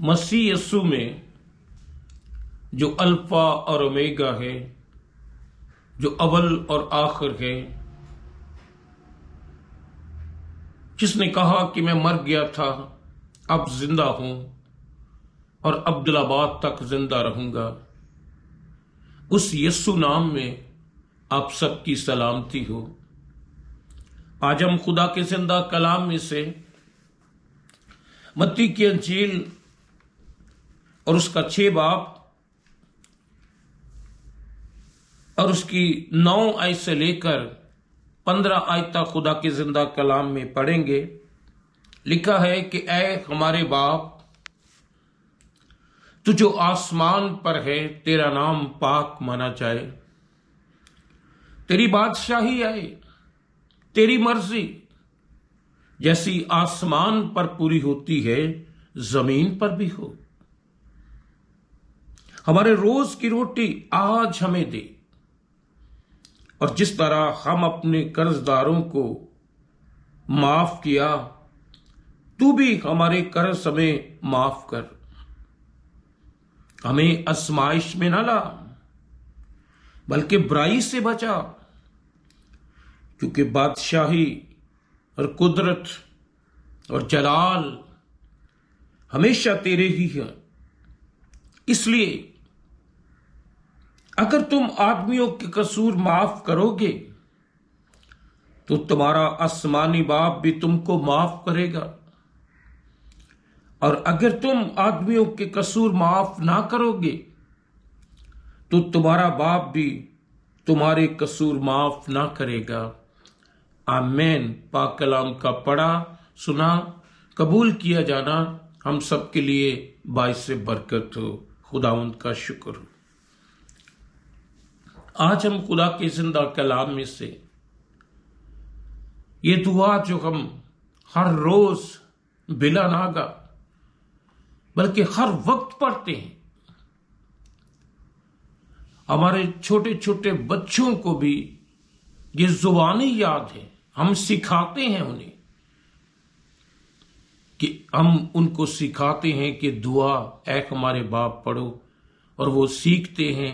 मसीह यस्सु में जो अल्फा और ओमेगा है, जो अव्वल और आखिर है, जिसने कहा कि मैं मर गया था, अब जिंदा हूं और अब्दुल्लाबाद तक जिंदा रहूंगा, उस यस्सु नाम में आप सबकी सलामती हो। आज हम खुदा के जिंदा कलाम में से मत्ती की अंजील और उसका 6 बाब और उसकी 9 आयत से लेकर 15 आयत तक खुदा के जिंदा कलाम में पढ़ेंगे। लिखा है कि ऐ हमारे बाप, तू जो आसमान पर है, तेरा नाम पाक माना जाए, तेरी बादशाही आए, तेरी मर्जी जैसी आसमान पर पूरी होती है जमीन पर भी हो। हमारे रोज की रोटी आज हमें दे, और जिस तरह हम अपने कर्जदारों को माफ किया, तू भी हमारे कर्ज हमें माफ कर। हमें आजमाइश में न ला, बल्कि बुराई से बचा, क्योंकि बादशाही और कुदरत और जलाल हमेशा तेरे ही है। इसलिए अगर तुम आदमियों के कसूर माफ करोगे, तो तुम्हारा आसमानी बाप भी तुमको माफ करेगा, और अगर तुम आदमियों के कसूर माफ ना करोगे, तो तुम्हारा बाप भी तुम्हारे कसूर माफ ना करेगा। आमीन। पाक कलाम का पढ़ा सुना कबूल किया जाना हम सबके लिए बाइस बरकत हो। खुदावंद का शुक्र हो। आज हम खुदा के जिंदा कलाम में से ये दुआ जो हम हर रोज बिला नागा बल्कि हर वक्त पढ़ते हैं, हमारे छोटे छोटे बच्चों को भी ये जुबानी याद है। हम सिखाते हैं उन्हें कि हम उनको सिखाते हैं कि दुआ ऐ हमारे बाप पढ़ो, और वो सीखते हैं।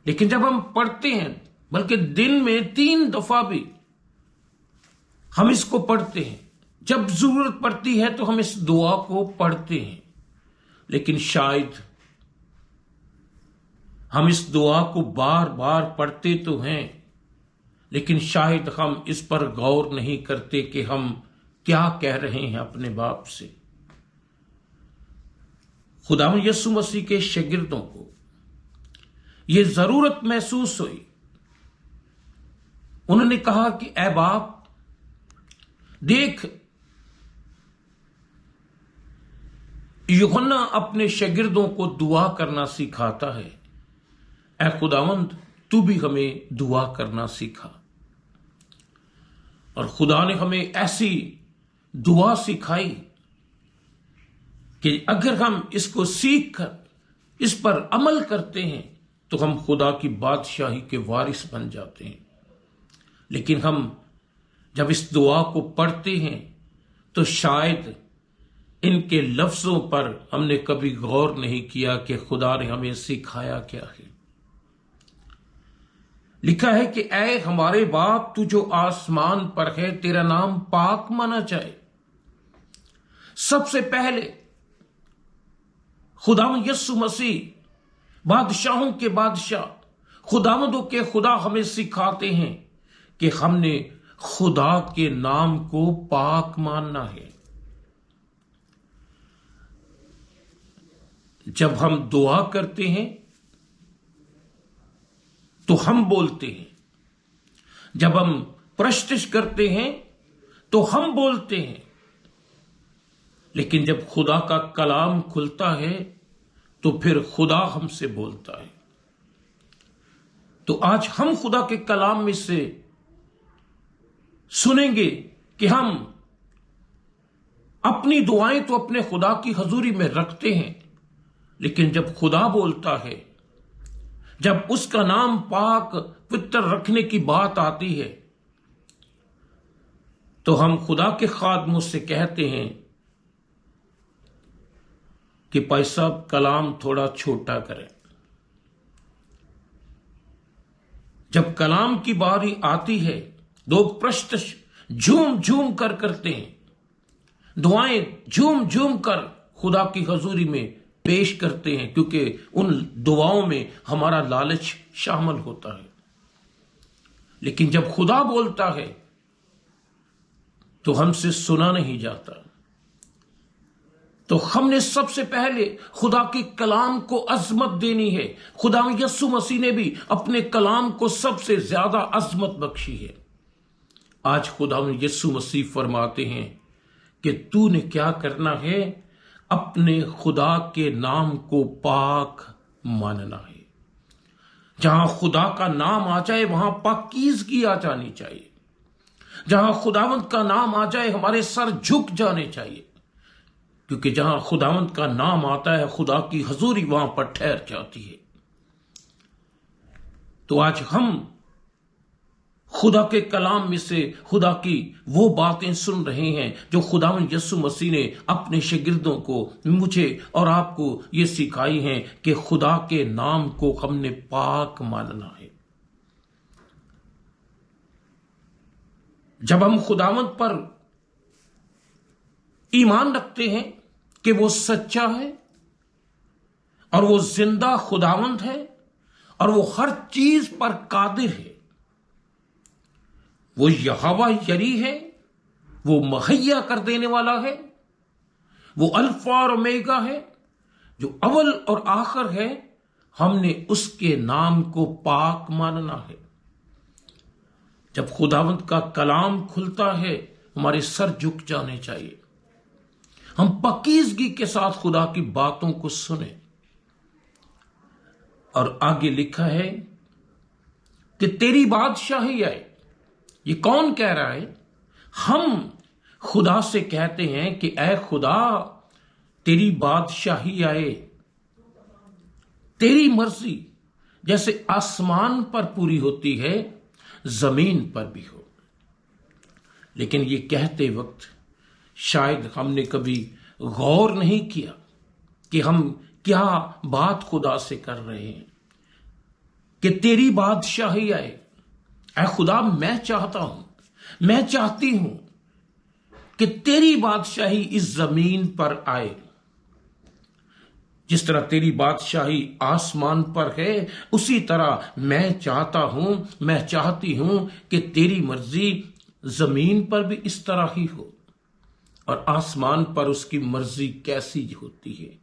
लेकिन जब हम पढ़ते हैं, बल्कि दिन में 3 दफा भी हम इसको पढ़ते हैं, जब जरूरत पड़ती है तो हम इस दुआ को पढ़ते हैं, लेकिन शायद हम इस दुआ को बार बार पढ़ते तो हैं, लेकिन शायद हम इस पर गौर नहीं करते कि हम क्या कह रहे हैं अपने बाप से। खुदावंद यीशु मसीह के शागिर्दों को यह जरूरत महसूस हुई। उन्होंने कहा कि ऐ बाप, देख, यूहन्ना अपने शागिर्दों को दुआ करना सिखाता है, ऐ खुदावंद तू भी हमें दुआ करना सिखा। और खुदा ने हमें ऐसी दुआ सिखाई कि अगर हम इसको सीख कर इस पर अमल करते हैं तो हम खुदा की बादशाही के वारिस बन जाते हैं। लेकिन हम जब इस दुआ को पढ़ते हैं तो शायद इनके लफ्जों पर हमने कभी गौर नहीं किया कि खुदा ने हमें सिखाया क्या है। लिखा है कि ऐ हमारे बाप, तू जो आसमान पर है, तेरा नाम पाक माना जाए। सबसे पहले खुदावंद यीशु मसीह बादशाहों के बादशाह, खुदावंदों के खुदा हमें सिखाते हैं कि हमने खुदा के नाम को पाक मानना है। जब हम दुआ करते हैं तो हम बोलते हैं, जब हम प्रश्तिश करते हैं तो हम बोलते हैं, लेकिन जब खुदा का कलाम खुलता है तो फिर खुदा हमसे बोलता है। तो आज हम खुदा के कलाम में से सुनेंगे कि हम अपनी दुआएं तो अपने खुदा की हजूरी में रखते हैं, लेकिन जब खुदा बोलता है, जब उसका नाम पाक पवित्र रखने की बात आती है, तो हम खुदा के खादमों से कहते हैं کہ भाई साहब कलाम थोड़ा छोटा करें। जब कलाम की बारी आती है लोग प्रश्न झूम झूम कर करते हैं, दुआएं झूम झूम कर खुदा की हजूरी में पेश करते हैं, क्योंकि उन दुआओं में हमारा लालच शामिल होता है। लेकिन जब खुदा बोलता है तो हमसे सुना नहीं जाता। तो हमने सबसे पहले खुदा के कलाम को अजमत देनी है। खुदा यीशु मसीह ने भी अपने कलाम को सबसे ज्यादा अजमत बख्शी है। आज खुदा यीशु मसीह फरमाते हैं कि तूने क्या करना है, अपने खुदा के नाम को पाक मानना है। जहां खुदा का नाम आ जाए वहां पाकीज़गी आ जानी चाहिए। जहां खुदावंद का नाम आ जाए हमारे सर झुक जाने चाहिए, क्योंकि जहां खुदावंद का नाम आता है खुदा की हजूरी वहां पर ठहर जाती है। तो आज हम खुदा के कलाम में से खुदा की वो बातें सुन रहे हैं जो खुदावंद यीशु मसीह ने अपने शागिर्दों को, मुझे और आपको ये सिखाई हैं कि खुदा के नाम को हमने पाक मानना है। जब हम खुदावंद पर ईमान रखते हैं कि वो सच्चा है और वो जिंदा खुदावंद है और वो हर चीज पर कादिर है, वो यहोवा यरी है, वो मुहैया कर देने वाला है, वो अल्फा और ओमेगा है, जो अव्वल और आखिर है, हमने उसके नाम को पाक मानना है। जब खुदावंद का कलाम खुलता है हमारे सर झुक जाने चाहिए। हम पाकीज़गी के साथ खुदा की बातों को सुने। और आगे लिखा है कि तेरी बादशाही आए। ये कौन कह रहा है? हम खुदा से कहते हैं कि ऐ खुदा तेरी बादशाही आए, तेरी मर्जी जैसे आसमान पर पूरी होती है जमीन पर भी हो। लेकिन ये कहते वक्त शायद हमने कभी गौर नहीं किया कि हम क्या बात खुदा से कर रहे हैं कि तेरी बादशाही आए। ऐ खुदा मैं चाहता हूं, मैं चाहती हूं कि तेरी बादशाही इस जमीन पर आए। जिस तरह तेरी बादशाही आसमान पर है उसी तरह मैं चाहता हूं, मैं चाहती हूं कि तेरी मर्जी जमीन पर भी इस तरह ही हो और आसमान पर उसकी मर्जी कैसी होती है।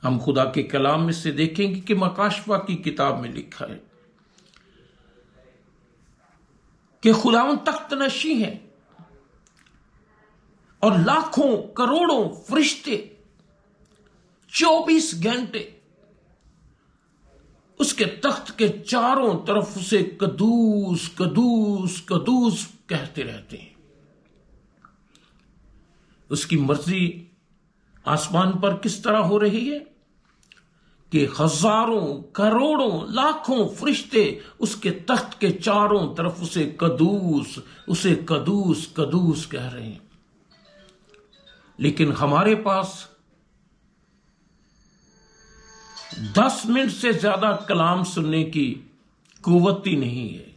हम खुदा के कलाम में से देखेंगे कि मकाशवा की किताब में लिखा है कि खुदावंद तख्त नशी है और लाखों करोड़ों फरिश्ते 24 घंटे उसके तख्त के चारों तरफ उसे कदूस कदूस कदूस कहते रहते हैं। उसकी मर्जी आसमान पर किस तरह हो रही है कि हजारों करोड़ों लाखों फरिश्ते उसके तख्त के चारों तरफ उसे कदूस कदूस कह रहे हैं। लेकिन हमारे पास 10 मिनट से ज्यादा कलाम सुनने की कुव्वत ही नहीं है।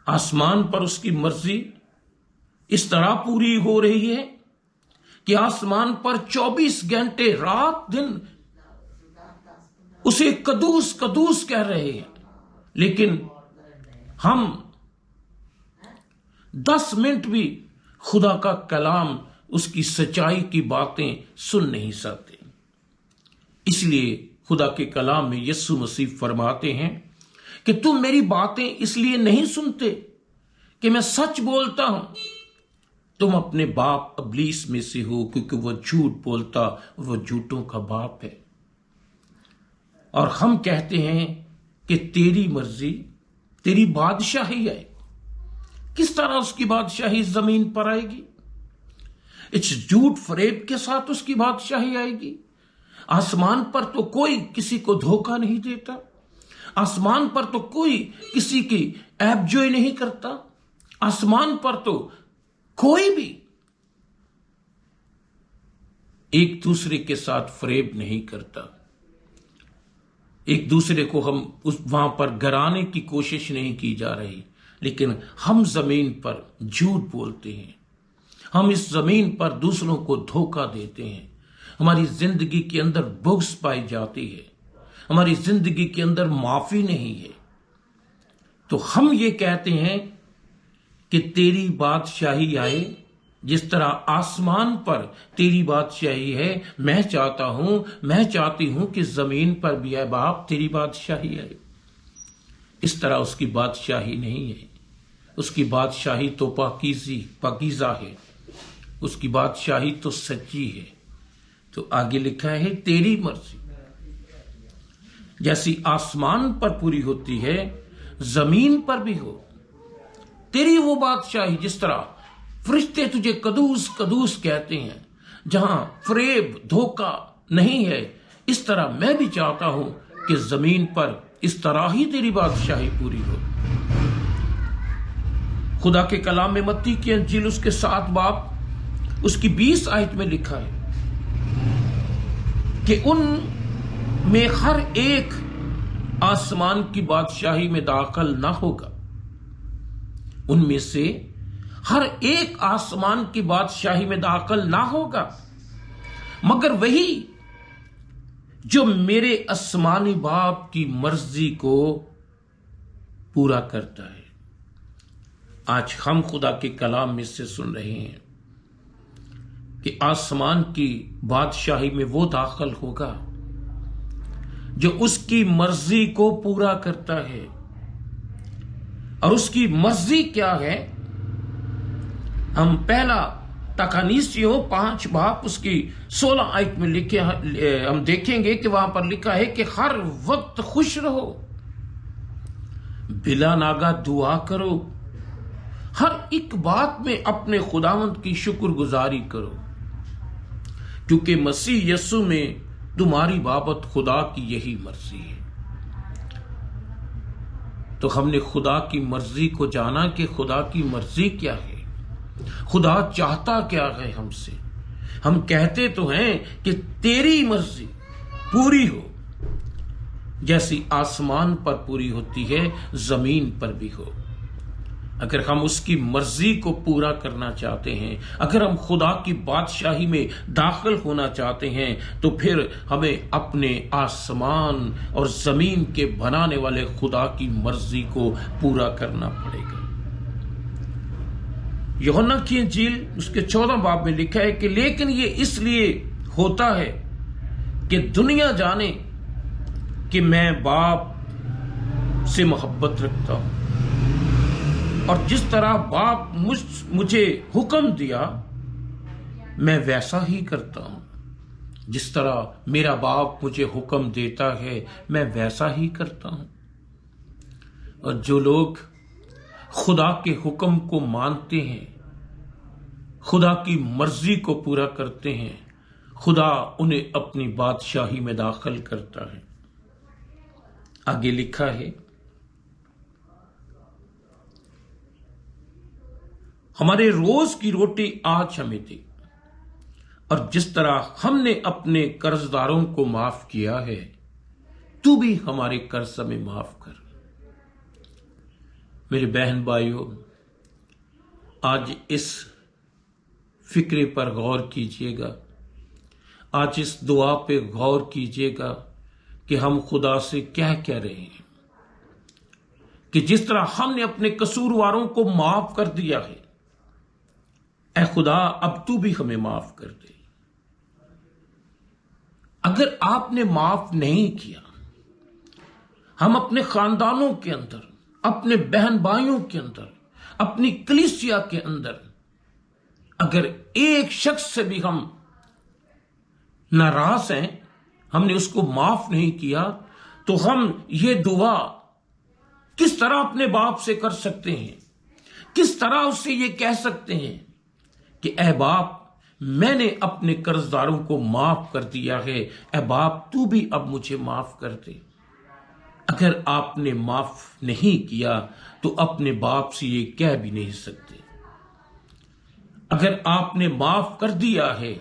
आसमान पर उसकी मर्जी इस तरह पूरी हो रही है कि आसमान पर 24 घंटे रात दिन उसे कदूस कदूस कह रहे हैं। लेकिन हम 10 मिनट भी खुदा का कलाम, उसकी सच्चाई की बातें सुन नहीं सकते। इसलिए खुदा के कलाम में यीशु मसीह फरमाते हैं कि तुम मेरी बातें इसलिए नहीं सुनते कि मैं सच बोलता हूं, तुम अपने बाप इब्लीस में से हो, क्योंकि वह झूठ बोलता और वह झूठों का बाप है। और हम कहते हैं कि तेरी मर्जी, तेरी बादशाही आए। किस तरह उसकी बादशाही जमीन पर आएगी? इस झूठ फरेब के साथ उसकी बादशाही आएगी। आसमान पर तो कोई किसी को धोखा नहीं देता, आसमान पर तो कोई किसी की ऐबजोई नहीं करता, आसमान पर तो कोई भी ایک دوسرے کے ساتھ فریب نہیں کرتا، ایک دوسرے کو ہم وہاں پر گرانے کی کوشش نہیں کی جا رہی، لیکن ہم زمین پر جھوٹ بولتے ہیں، ہم اس زمین پر دوسروں کو دھوکہ دیتے ہیں، ہماری زندگی کے اندر بغض پائی جاتی ہے، ہماری زندگی کے اندر معافی نہیں ہے۔ تو ہم یہ کہتے ہیں کہ تیری بادشاہی آئے، جس طرح آسمان پر تیری بادشاہی ہے، میں چاہتی ہوں کہ زمین پر بھی اے باپ تیری بادشاہی آئے۔ اس طرح اس کی بادشاہی نہیں ہے، اس کی بادشاہی تو پاکیزہ ہے، اس کی بادشاہی تو سچی ہے۔ تو آگے لکھا ہے تیری مرضی جیسی آسمان پر پوری ہوتی ہے زمین پر بھی ہو۔ تیری وہ بادشاہی جس طرح فرشتے تجھے قدوس قدوس کہتے ہیں، جہاں فریب دھوکہ نہیں ہے، اس طرح میں بھی چاہتا ہوں کہ زمین پر اس طرح ہی تیری بادشاہی پوری ہو۔ خدا کے کلام میں متی کی انجیل اس کے 7 باب اس کی 20 آیت میں لکھا ہے کہ ان میں ہر ایک آسمان کی بادشاہی میں داخل نہ ہوگا، ان میں سے ہر ایک آسمان کی بادشاہی میں داخل نہ ہوگا، مگر وہی جو میرے آسمانی باپ کی مرضی کو پورا کرتا ہے۔ آج ہم خدا کے کلام میں سے سن رہے ہیں کہ آسمان کی بادشاہی میں وہ داخل ہوگا جو اس کی مرضی کو پورا کرتا ہے۔ اور اس کی مرضی کیا ہے؟ ہم پہلا تکانیسیوں 5 باب اس کی 16 آیت میں لکھے ہم دیکھیں گے کہ وہاں پر لکھا ہے کہ ہر وقت خوش رہو، بلا ناگا دعا کرو، ہر ایک بات میں اپنے خداوند کی شکر گزاری کرو، کیونکہ مسیح یسوع میں تمہاری بابت خدا کی یہی مرضی ہے۔ تو ہم نے خدا کی مرضی کو جانا کہ خدا کی مرضی کیا ہے، خدا چاہتا کیا ہے ہم سے۔ ہم کہتے تو ہیں کہ تیری مرضی پوری ہو، جیسی آسمان پر پوری ہوتی ہے زمین پر بھی ہو۔ اگر ہم اس کی مرضی کو پورا کرنا چاہتے ہیں، اگر ہم خدا کی بادشاہی میں داخل ہونا چاہتے ہیں، تو پھر ہمیں اپنے آسمان اور زمین کے بنانے والے خدا کی مرضی کو پورا کرنا پڑے گا۔ یوحنا کی انجیل اس کے 14 باب میں لکھا ہے کہ لیکن یہ اس لیے ہوتا ہے کہ دنیا جانے کہ میں باپ سے محبت رکھتا ہوں، اور جس طرح باپ مجھے حکم دیا میں ویسا ہی کرتا ہوں، جس طرح میرا باپ مجھے حکم دیتا ہے میں ویسا ہی کرتا ہوں۔ اور جو لوگ خدا کے حکم کو مانتے ہیں، خدا کی مرضی کو پورا کرتے ہیں، خدا انہیں اپنی بادشاہی میں داخل کرتا ہے۔ آگے لکھا ہے ہمارے روز کی روٹی آج ہمیں دے، اور جس طرح ہم نے اپنے قرض داروں کو معاف کیا ہے تو بھی ہمارے قرض ہمیں معاف کر۔ میرے بہن بھائیوں، آج اس فکرے پر غور کیجئے گا، آج اس دعا پہ غور کیجئے گا کہ ہم خدا سے کیا کہہ رہے ہیں، کہ جس طرح ہم نے اپنے قصورواروں کو معاف کر دیا ہے، اے خدا اب تو بھی ہمیں معاف کر دے۔ اگر آپ نے معاف نہیں کیا، ہم اپنے خاندانوں کے اندر، اپنے بہن بھائیوں کے اندر، اپنی کلیسیا کے اندر اگر ایک شخص سے بھی ہم ناراض ہیں، ہم نے اس کو معاف نہیں کیا، تو ہم یہ دعا کس طرح اپنے باپ سے کر سکتے ہیں؟ کس طرح اس سے یہ کہہ سکتے ہیں کہ اے باپ میں نے اپنے قرض داروں کو معاف کر دیا ہے، اے باپ تو بھی اب مجھے معاف کر دے۔ اگر آپ نے معاف نہیں کیا تو اپنے باپ سے یہ کہہ بھی نہیں سکتے۔ اگر آپ نے معاف کر دیا ہے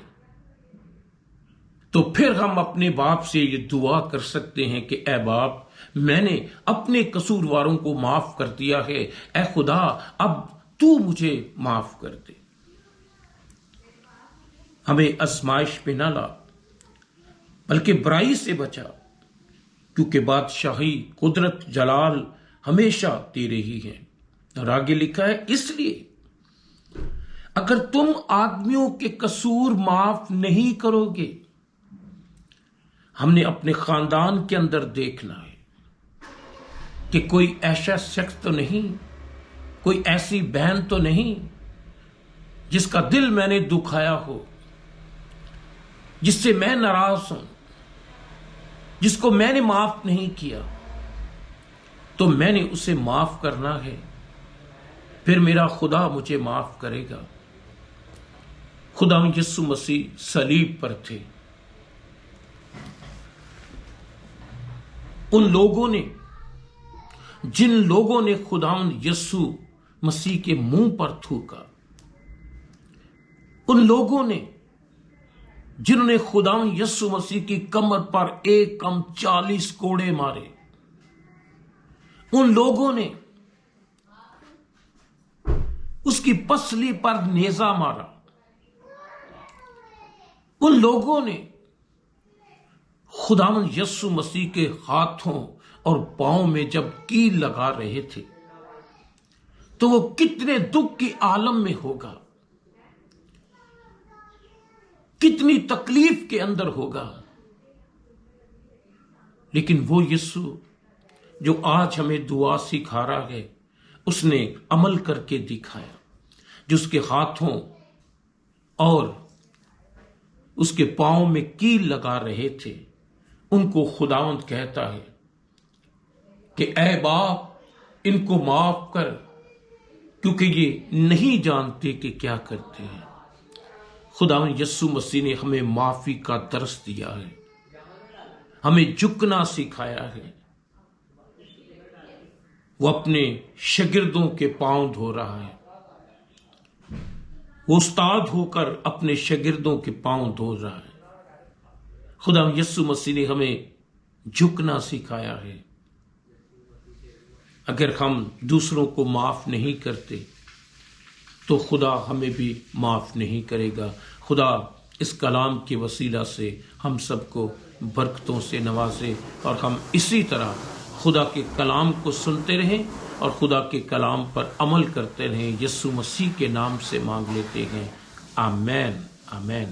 تو پھر ہم اپنے باپ سے یہ دعا کر سکتے ہیں کہ اے باپ، میں نے اپنے قصورواروں کو معاف کر دیا ہے، اے خدا اب تو مجھے معاف کر دے۔ ہمیں آزمائش پہ نہ لا بلکہ برائی سے بچا، کیونکہ بادشاہی، قدرت، جلال ہمیشہ تیرے ہی ہیں۔ اور آگے لکھا ہے، اس لیے اگر تم آدمیوں کے قصور معاف نہیں کرو گے، ہم نے اپنے خاندان کے اندر دیکھنا ہے کہ کوئی ایسا شخص تو نہیں، کوئی ایسی بہن تو نہیں جس کا دل میں نے دکھایا ہو، جس سے میں ناراض ہوں، جس کو میں نے معاف نہیں کیا، تو میں نے اسے معاف کرنا ہے، پھر میرا خدا مجھے معاف کرے گا۔ خدا یسوع مسیح صلیب پر تھے، ان لوگوں نے، جن لوگوں نے خداوند یسوع مسیح کے منہ پر تھوکا، ان لوگوں نے جنہوں نے خداوند یسوع مسیح کی کمر پر ایک کم 40 کوڑے مارے، ان لوگوں نے اس کی پسلی پر نیزہ مارا، ان لوگوں نے خداوند یسوع مسیح کے ہاتھوں اور پاؤں میں جب کیل لگا رہے تھے تو وہ کتنے دکھ کی عالم میں ہوگا، کتنی تکلیف کے اندر ہوگا۔ لیکن وہ یسوع جو آج ہمیں دعا سکھا رہا ہے، اس نے عمل کر کے دکھایا، جو اس کے ہاتھوں اور اس کے پاؤں میں کیل لگا رہے تھے، ان کو خداوند کہتا ہے کہ اے باپ ان کو معاف کر، کیونکہ یہ نہیں جانتے کہ کیا کرتے ہیں۔ خداوند یسوع مسیح نے ہمیں معافی کا درس دیا ہے، ہمیں جھکنا سکھایا ہے۔ وہ اپنے شاگردوں کے پاؤں دھو رہا ہے، وہ استاد ہو کر اپنے شاگردوں کے پاؤں دھو رہا ہے۔ خداوند یسوع مسیح نے ہمیں جھکنا سکھایا ہے۔ اگر ہم دوسروں کو معاف نہیں کرتے تو خدا ہمیں بھی معاف نہیں کرے گا۔ خدا اس کلام کے وسیلہ سے ہم سب کو برکتوں سے نوازے، اور ہم اسی طرح خدا کے کلام کو سنتے رہیں اور خدا کے کلام پر عمل کرتے رہیں۔ یسوع مسیح کے نام سے مانگ لیتے ہیں، آمین، آمین۔